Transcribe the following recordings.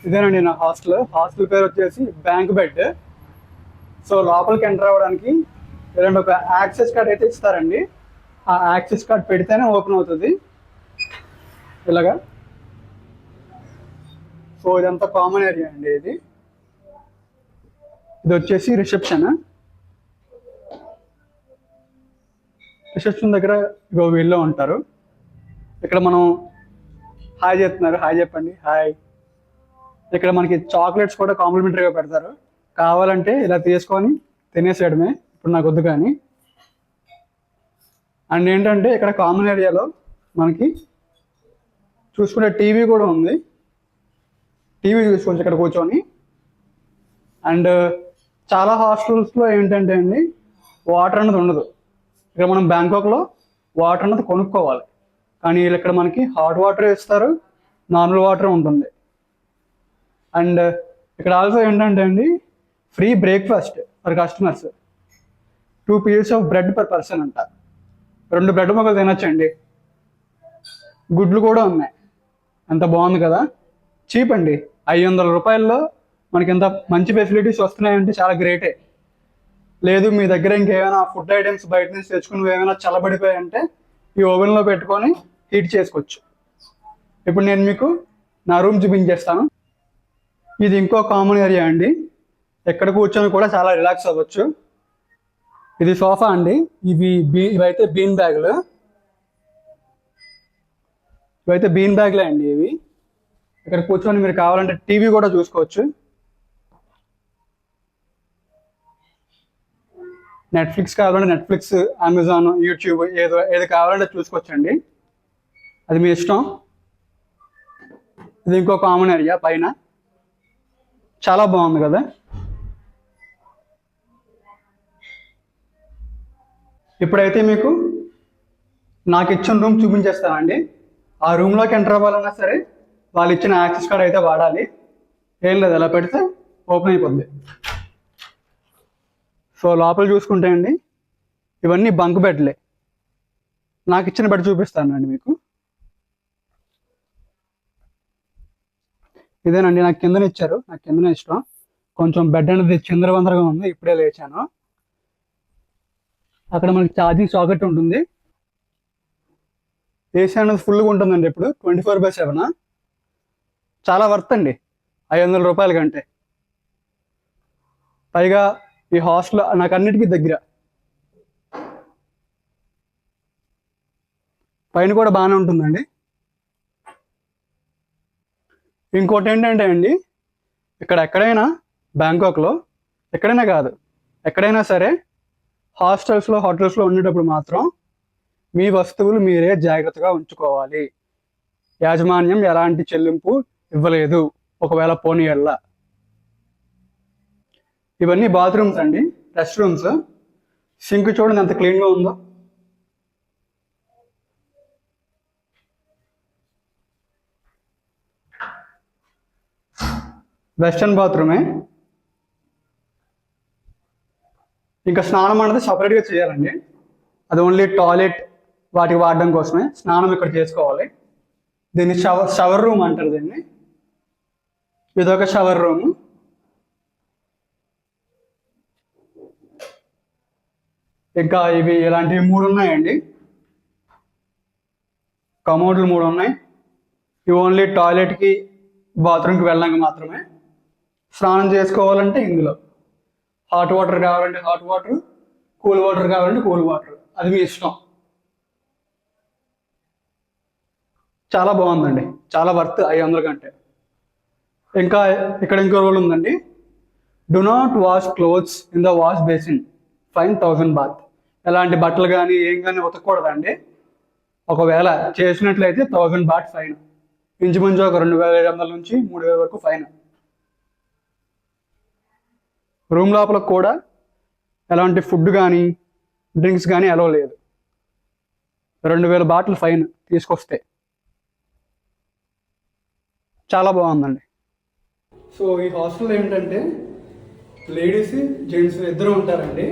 ఇదేనండి నా హాస్టల్ పేరు వచ్చేసి బ్యాంక్ బెడ్. సో లోపలికి ఎంటర్ అవ్వడానికి ఇలాంటి ఒక యాక్సెస్ కార్డ్ అయితే ఇస్తారండి. ఆ యాక్సెస్ కార్డ్ పెడితేనే ఓపెన్ అవుతుంది ఇలాగా. సో ఇదంతా కామన్ ఏరియా అండి. ఇది వచ్చేసి రిసెప్షన్ దగ్గర ఇగో వీళ్ళు ఉంటారు. ఇక్కడ మనం హాయ్ చెప్తున్నారు, హాయ్ చెప్పండి, హాయ్. ఇక్కడ మనకి చాక్లెట్స్ కూడా కాంప్లిమెంటరీగా పెడతారు. కావాలంటే ఇలా తీసుకొని తినేసేయడమే, ఇప్పుడు నాకు వద్దు కానీ. అండ్ ఏంటంటే ఇక్కడ కామన్ ఏరియాలో మనకి చూసుకుంటే టీవీ కూడా ఉంది. టీవీ చూసుకోవచ్చు ఇక్కడ కూర్చొని. అండ్ చాలా హాస్టల్స్లో ఏంటంటే అండి వాటర్ అన్నది ఉండదు. ఇక్కడ మనం బ్యాంకాక్లో వాటర్ అన్నది కొనుక్కోవాలి, కానీ వీళ్ళు ఇక్కడ మనకి హాట్ వాటర్ ఇస్తారు, నార్మల్ వాటర్ ఉంటుంది. అండ్ ఇక్కడ ఆల్సో ఏంటంటే అండి free breakfast for customers. 2 pieces of bread per person అంట. 2 బ్రెడ్ ముక్కలు తినొచ్చండి. గుడ్లు కూడా ఉన్నాయి. ఎంత బాగుంది కదా, చీప్ అండి. 500 రూపాయల్లో మనకి ఎంత మంచి ఫెసిలిటీస్ వస్తున్నాయంటే చాలా గ్రేటే. లేదు మీ దగ్గర ఇంకేమైనా ఫుడ్ ఐటమ్స్ బయట నుంచి తెచ్చుకుని ఏమైనా చల్లబడిపోయాయంటే ఈ ఓవెన్లో పెట్టుకొని హీట్ చేసుకోవచ్చు. ఇప్పుడు నేను మీకు నా రూమ్ చూపించేస్తాను. ఇది ఇంకో కామన్ ఏరియా అండి. ఎక్కడ కూర్చొని కూడా చాలా రిలాక్స్ అవ్వచ్చు. ఇది సోఫా అండి. ఇవైతే బీన్ బ్యాగ్లు. ఇవైతే బీన్ బ్యాగ్లే అండి ఇవి. ఇక్కడ కూర్చొని మీరు కావాలంటే టీవీ కూడా చూసుకోవచ్చు. నెట్ఫ్లిక్స్ కావాలంటే నెట్ఫ్లిక్స్, అమెజాన్, యూట్యూబ్ ఏది కావాలంటే చూసుకోవచ్చండి. అది మీ ఇష్టం. ఇది ఇంకో కామన్ ఏరియా పైన. చాలా బాగుంది కదా. ఇప్పుడైతే మీకు నాకు ఇచ్చిన రూమ్ చూపించేస్తానండి. ఆ రూమ్లోకి ఎంటర్ అవ్వాలన్నా సరే వాళ్ళు ఇచ్చిన యాక్సెస్ కార్డ్ అయితే వాడాలి. ఏం లేదు, అలా పెడితే ఓపెన్ అయిపోద్ది. సో లోపల చూసుకుంటే అండి ఇవన్నీ బంక్ బెడ్లే. నాకు ఇచ్చిన బెడ్ చూపిస్తానండి మీకు. ఇదేనండి నాకు కిందనే ఇచ్చారు, నాకు కిందనే ఇష్టం. కొంచెం బెడ్ అనేది చిందరవందరగా ఉంది, ఇప్పుడే లేచాను. అక్కడ మనకి ఛార్జింగ్ సాకెట్ ఉంటుంది. ఏసీ అనేది ఫుల్గా ఉంటుందండి ఇప్పుడు 24/7. చాలా వర్త్ అండి 500 రూపాయల కంటే. పైగా ఈ హాస్టల్ నాకు అన్నిటికీ దగ్గర. పైన కూడా బాగానే ఉంటుందండి. ఇంకోటి ఏంటంటే అండి ఇక్కడ ఎక్కడైనా బ్యాంకాక్లో ఎక్కడైనా కాదు, ఎక్కడైనా సరే హాస్టల్స్లో హోటల్స్లో ఉండేటప్పుడు మాత్రం మీ వస్తువులు మీరే జాగ్రత్తగా ఉంచుకోవాలి. యాజమాన్యం ఎలాంటి చెల్లింపు ఇవ్వలేదు ఒకవేళ పోనీ వెళ్ళా. ఇవన్నీ బాత్రూమ్స్ అండి, రెస్ట్ రూమ్స్. సింక్ చూడండి ఎంత క్లీన్గా ఉందో. వెస్టర్న్ బాత్రూమే. ఇంకా స్నానం అనేది సపరేట్గా చేయాలండి. అది ఓన్లీ టాయిలెట్ వాటికి వాడడం కోసమే. స్నానం ఇక్కడ చేసుకోవాలి. దీన్ని షవర్ రూమ్ అంటారు దీన్ని. ఇదొక షవర్ రూమ్. ఇంకా ఇవి ఇలాంటివి 3 ఉన్నాయండి. కమోడ్లు 3 ఉన్నాయి. ఇవి ఓన్లీ టాయిలెట్కి బాత్రూమ్కి వెళ్ళడానికి మాత్రమే. స్నానం చేసుకోవాలంటే ఇందులో హాట్ వాటర్ కావాలంటే హాట్ వాటర్, కూల్ వాటర్ కావాలంటే కూల్ వాటర్, అది మీ ఇష్టం. చాలా బాగుందండి, చాలా వర్త్ 500 కంటే. ఇంకా ఇక్కడ ఇంకో రూల్ ఉందండి. Do not wash clothes in the wash basin, fine 1000 baht. ఎలాంటి బట్టలు కానీ ఏం కానీ ఉతకూడదండి. ఒకవేళ చేసినట్లయితే 1000 బాత్ ఫైన్. ఇంచుమించు ఒక 2500 నుంచి 3000 వరకు ఫైన్. రూమ్ లోపల కూడా ఎలాంటి ఫుడ్ కానీ డ్రింక్స్ కానీ అలౌ లేదు. 2000 బాటిల్ ఫైన్ తీసుకొస్తే. చాలా బాగుందండి. సో ఈ హాస్టల్ ఏంటంటే లేడీస్ జెంట్స్ ఇద్దరు ఉంటారండి.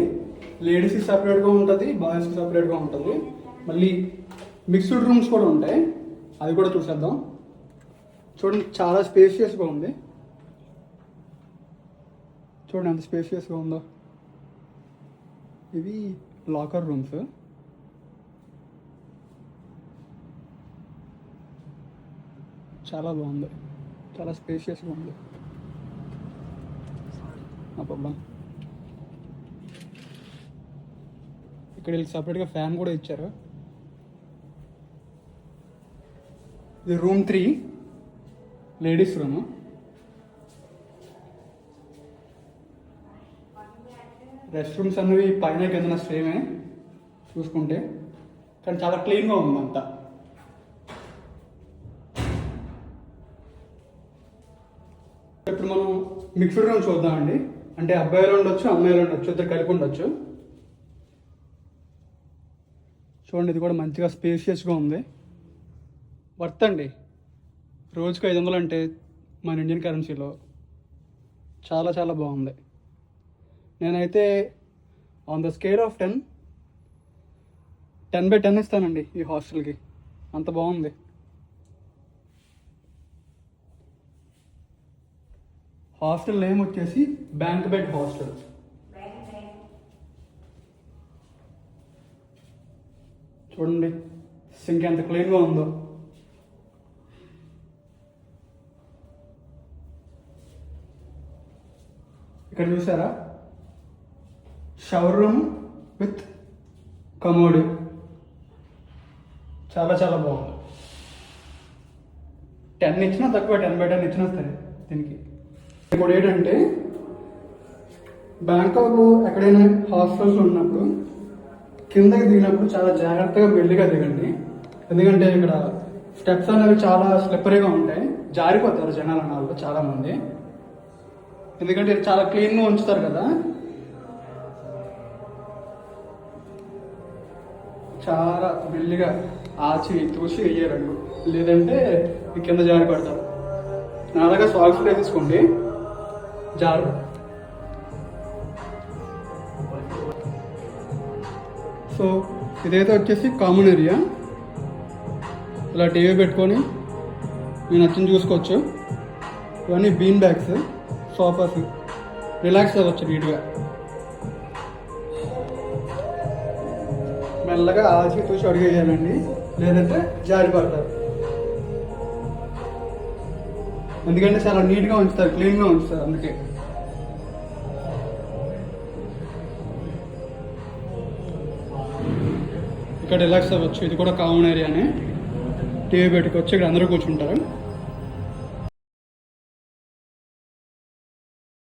లేడీస్కి సపరేట్గా ఉంటుంది, బాయ్స్కి సపరేట్గా ఉంటుంది. మళ్ళీ మిక్స్డ్ రూమ్స్ కూడా ఉంటాయి, అది కూడా చూసేద్దాం. చూడండి చాలా స్పేషియస్గా ఉంది. చూడండి ఎంత స్పేషియస్గా ఉందో. ఇవి లాకర్ రూమ్స్. చాలా బాగుంది, చాలా స్పేషియస్గా ఉంది. ప్రాబ్లం ఇక్కడ వీళ్ళకి సపరేట్గా ఫ్యాన్ కూడా ఇచ్చారు. ఇది room 3, ladies room. Rest rooms అనేవి పైన కింద సేమే చూసుకుంటే, కానీ చాలా క్లీన్గా ఉంది అంతా. ఇప్పుడు మనం మిక్స్డ్ రూమ్ చూద్దామండి. అంటే అబ్బాయిలు ఉండొచ్చు, అమ్మాయిలు ఉండొచ్చు, ఇద్దరు కలిపి ఉండొచ్చు. చూడండి, ఇది కూడా మంచిగా స్పేషియస్గా ఉంది. వర్త్ అండి. రోజుకు 500 అంటే మన ఇండియన్ కరెన్సీలో చాలా చాలా బాగుంది. నేనైతే on the scale of 10 by 10 ఇస్తానండి ఈ హాస్టల్కి. అంత బాగుంది. హాస్టల్ నేమ్ వచ్చేసి బ్యాంక్ బెడ్ హాస్టల్. చూడండి సింక్ ఎంత క్లీన్గా ఉందో. ఇక్కడ చూసారా, షవర్ రూమ్ విత్ కమోడ్. చాలా చాలా బాగుంది. 10 ఇచ్చినా తక్కువ, 10 by 10 ఇచ్చినా సరే దీనికి. ఇప్పుడు ఏంటంటే బ్యాంకాక్లో ఎక్కడైనా హాస్టల్స్ ఉన్నప్పుడు కిందకి దిగినప్పుడు చాలా జాగ్రత్తగా మెల్లిగా దిగండి. ఎందుకంటే ఇక్కడ స్టెప్స్ అనేవి చాలా స్లిప్పరీగా ఉంటాయి, జారిపోతారు జనాలు అన్నారు చాలామంది. ఎందుకంటే చాలా క్లీన్గా ఉంచుతారు కదా. చాలా మెల్లిగా ఆచి తూసి వేయాలండి, లేదంటే ఈ కింద జారి పడతారు. నాలాగా సాక్స్ వేసేసుకోండి, జారు. సో ఇదైతే వచ్చేసి కామన్ ఏరియా. ఇలా టీవీ పెట్టుకొని నేను నచ్చింది చూసుకోవచ్చు. ఇవన్నీ బీన్ బ్యాగ్స్, సోఫాస్, రిలాక్స్ అవ్వచ్చు నీట్గా. మెల్లగా ఆచి తూసి అడిగేయాలండి, లేదంటే జారి పడతారు. ఎందుకంటే చాలా నీట్గా ఉంచుతారు, క్లీన్గా ఉంచుతారు. అందుకే ఇక్కడ రిలాక్స్ అవ్వచ్చు. ఇది కూడా కామన్ ఏరియానే. టీవీ పెట్టుకోవచ్చు, ఇక్కడ అందరూ కూర్చుంటారు.